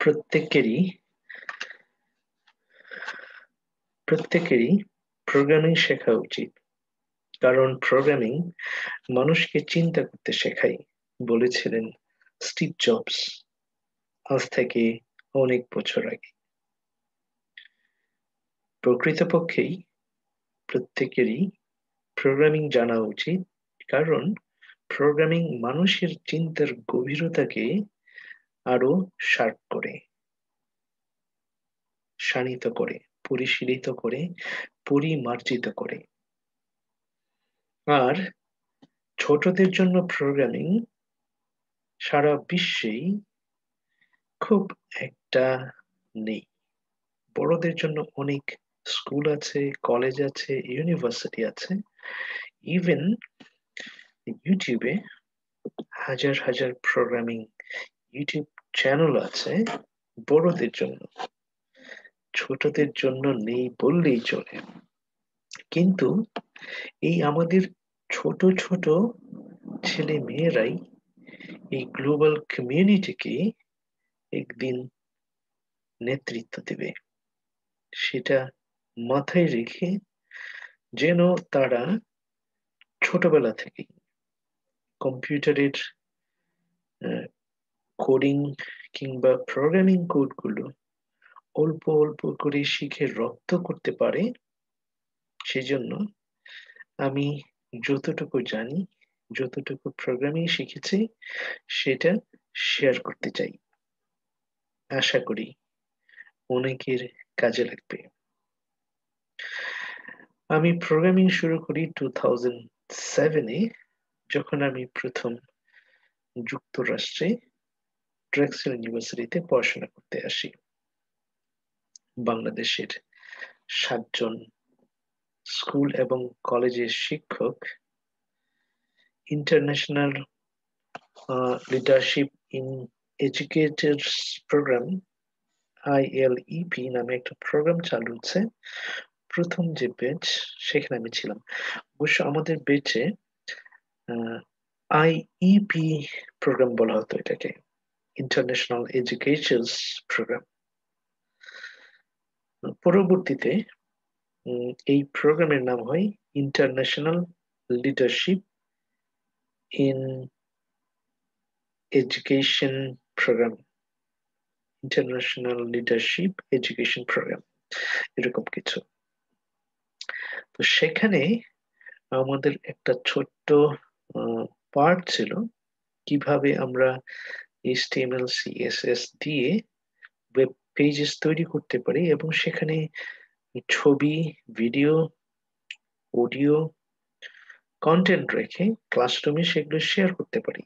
প্রত্যেকেরই প্রত্যেকেরই প্রোগ্রামিং শেখা উচিত, কারণ প্রোগ্রামিং মানুষকে চিন্তা করতে শেখায়, বলেছিলেন স্টিভ জবস আজ থেকে অনেক বছর আগে। প্রকৃতপক্ষেই প্রত্যেকেরই প্রোগ্রামিং জানা উচিত, কারণ প্রোগ্রামিং মানুষের চিন্তার গভীরতাকে আরো শার্প করে, শানিত করে, পরিশীলিত করে, পরিমার্জিত করে। আর ছোটদের জন্য প্রোগ্রামিং সারা বিশ্বেই খুব একটা নেই। বড়দের জন্য অনেক স্কুল আছে, কলেজ আছে, ইউনিভার্সিটি আছে, ইভেন ইউটিউবে হাজার হাজার প্রোগ্রামিং ইউটিউব চ্যানেল আছে বড়দের জন্য। ছোটদের জন্য নেই বললেই চলে। কিন্তু এই আমাদের ছোট ছোট ছেলে মেয়েরাই এই গ্লোবাল কমিউনিটিকে একদিন নেতৃত্ব দেবে, সেটা মাথায় রেখে যেন তারা ছোটবেলা থেকেই কম্পিউটারের কোডিং কিংবা প্রোগ্রামিং কোডগুলো অল্প অল্প করে শিখে রপ্ত করতে পারে। সেজন্য আমি যতটুকু জানি, যতটুকু প্রোগ্রামিং শিখেছি, সেটা শেয়ার করতে চাই। আশা করি অনেকের কাজে লাগবে। আমি প্রোগ্রামিং শুরু করি 2007-এ, যখন আমি প্রথম যুক্তরাষ্ট্রে ড্রেক্সেল ইউনিভার্সিটিতে পড়াশোনা করতে আসি। বাংলাদেশের 7 জন স্কুল এবং কলেজের শিক্ষক international leadership in educators program, ILEP নামে একটা প্রোগ্রাম চালু হচ্ছে। প্রথম যে ব্যাচ, সেখানে আমি ছিলাম। অবশ্য আমাদের ব্যাচে IEP প্রোগ্রাম বলা হতো এটাকে, ইন্টারন্যাশনাল এডুকেশনস প্রোগ্রাম। পরবর্তীতে এই প্রোগ্রামের নাম হয় international leadership in education program, international leadership education program, এরকম কিছু। তো সেখানে আমাদের একটা ছোট্ট পার্ট ছিল কিভাবে আমরা HTML CSS দিয়ে ওয়েব পেজেস তৈরি করতে পারি, এবং সেখানে ছবি, ভিডিও, অডিও কন্টেন্ট রেখে ক্লাসরুমে সেগুলো শেয়ার করতে পারি।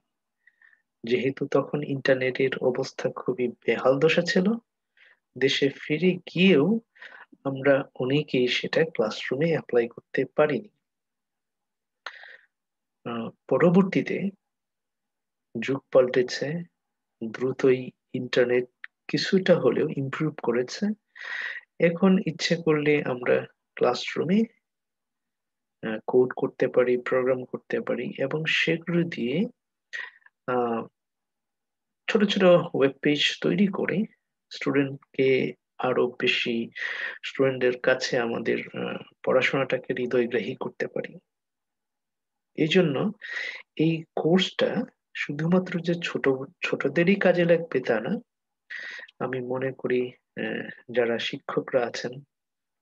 যেহেতু তখন ইন্টারনেটের অবস্থা খুবই বেহাল দশা ছিল, দেশে ফিরে গিয়েও আমরা অনেকেই সেটা ক্লাসরুমে অ্যাপ্লাই করতে পারিনি। পরবর্তীতে যুগ পাল্টেছে, দ্রুতই ইন্টারনেট কিছুটা হলেও ইমপ্রুভ করেছে। এখন ইচ্ছে করলে আমরা ক্লাসরুমে কোড করতে পারি, প্রোগ্রাম করতে পারি, এবং সেগুলো দিয়ে ছোট ছোট ওয়েব পেজ তৈরি করে স্টুডেন্টকে আরো বেশি, স্টুডেন্টদের কাছে আমাদের পড়াশোনাটাকে হৃদয়গ্রাহী করতে পারি। এই জন্য এই কোর্সটা শুধুমাত্র যে ছোটদেরই কাজে লাগবে তা না, আমি মনে করি যারা শিক্ষকরা আছেন,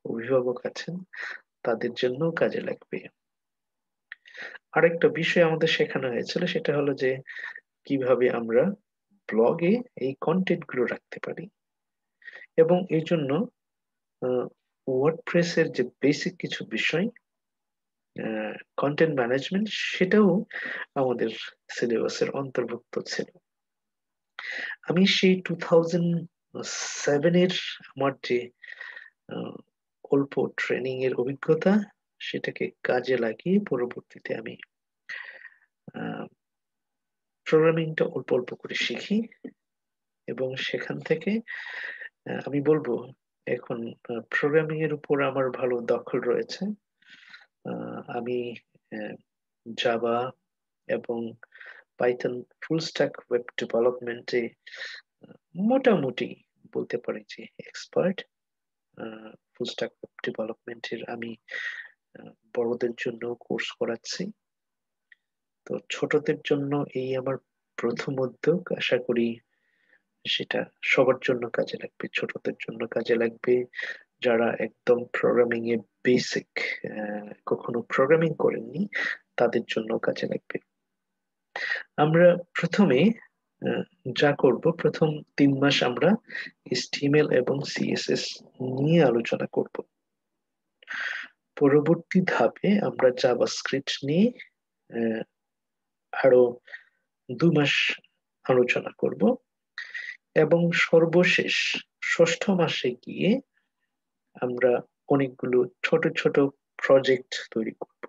অভিভাবক আছেন, তাদের জন্য কাজে লাগবে। আরেকটা বিষয় আমাদের শেখানো হয়েছিল, সেটা হলো যে কিভাবে আমরা ব্লগে এই কন্টেন্ট গুলো রাখতে পারি, এবং এই জন্য ওয়ার্ডপ্রেসের যে বেসিক কিছু বিষয়, কন্টেন্ট ম্যানেজমেন্ট, সেটাও আমাদের সিলেবাসের অন্তর্ভুক্ত ছিল। আমি সেই 2007-এর আমার যে অল্প ট্রেনিং এর অভিজ্ঞতা, সেটাকে কাজে লাগিয়ে পরবর্তীতে আমি প্রোগ্রামিংটা অল্প অল্প করে শিখি, এবং সেখান থেকে আমি বলবো এখন প্রোগ্রামিং এর উপর আমার ভালো দখল রয়েছে। আমি জাভা এবং পাইথন ফুল স্ট্যাক ওয়েব ডেভেলপমেন্টে মোটামুটি বলতে পারি যে এক্সপার্ট। ফুল স্ট্যাক ডেভেলপমেন্টের আমি বড়দের জন্য কোর্স করাচ্ছি। তো ছোটদের জন্য এই আমার প্রথম উদ্যোগ। আশা করি সেটা সবার জন্য কাজে লাগবে, ছোটদের জন্য কাজে লাগবে, যারা একদম প্রোগ্রামিং এ বেসিক, কখনো প্রোগ্রামিং করেননি, তাদের জন্য কাজে লাগবে। আমরা প্রথমে আহ, যা করব, প্রথম 3 মাস আমরা HTML এবং CSS নিয়ে আলোচনা করব। পরবর্তী ধাপে আমরা জাভাস্ক্রিপ্ট নিয়ে আহ, আরো 2 মাস আলোচনা করব, এবং সর্বশেষ ষষ্ঠ মাসে গিয়ে আমরা অনেকগুলো ছোট ছোট প্রজেক্ট তৈরি করব।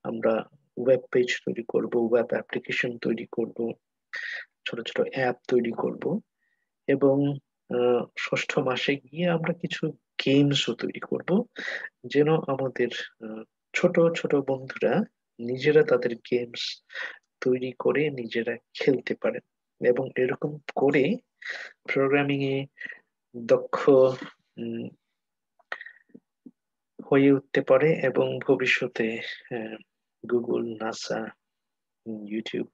আমরা ওয়েব পেজ তৈরি করব, ওয়েব অ্যাপ্লিকেশন তৈরি করব, ছোট ছোট অ্যাপ তৈরি করব, এবং ষষ্ঠ মাসে গিয়ে আমরা কিছু গেমসও তৈরি করব, যেন আমাদের আহ, ছোট ছোট বন্ধুরা নিজেরা তাদের গেমস তৈরি করে নিজেরা খেলতে পারেন, এবং এরকম করে প্রোগ্রামিং এ দক্ষ উম, হয়ে উঠতে পারে, এবং ভবিষ্যতে Google, NASA, YouTube,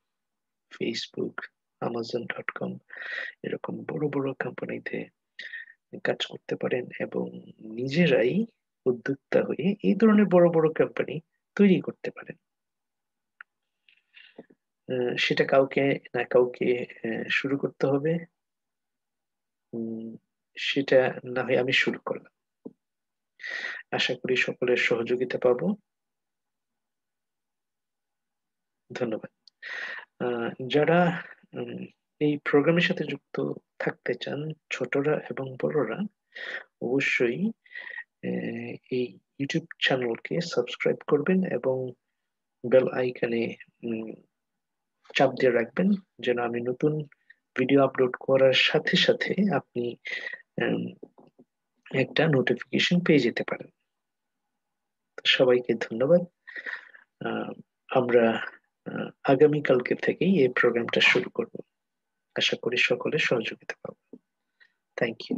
Facebook, Amazon.com এরকম বড় বড় কোম্পানিতে কাজ করতে পারেন, এবং নিজেরাই উদ্যোক্তা হয়ে এই ধরনের বড় বড় কোম্পানি তৈরি করতে পারেন। সেটা কাউকে না কাউকে শুরু করতে হবে। উম, সেটা না হয় আমি শুরু করলাম। আশা করি সকলের সহযোগিতা পাবো। ধন্যবাদ। যারা উম, এই প্রোগ্রামের সাথে যুক্ত থাকতে চান, ছোটরা এবং বড়রা, অবশ্যই এই ইউটিউব চ্যানেলকে সাবস্ক্রাইব করবেন, এবং বেল আইকনে চাপ দিয়ে রাখবেন, যেন আমি নতুন ভিডিও আপলোড করার সাথে সাথে আপনি উম, একটা নোটিফিকেশন পেয়ে যেতে পারেন। সবাইকে ধন্যবাদ। আহ, আমরা আগামীকালকে থেকেই এই প্রোগ্রামটা শুরু করব। আশা করি সকলে সহযোগিতা পাবো। Thank you.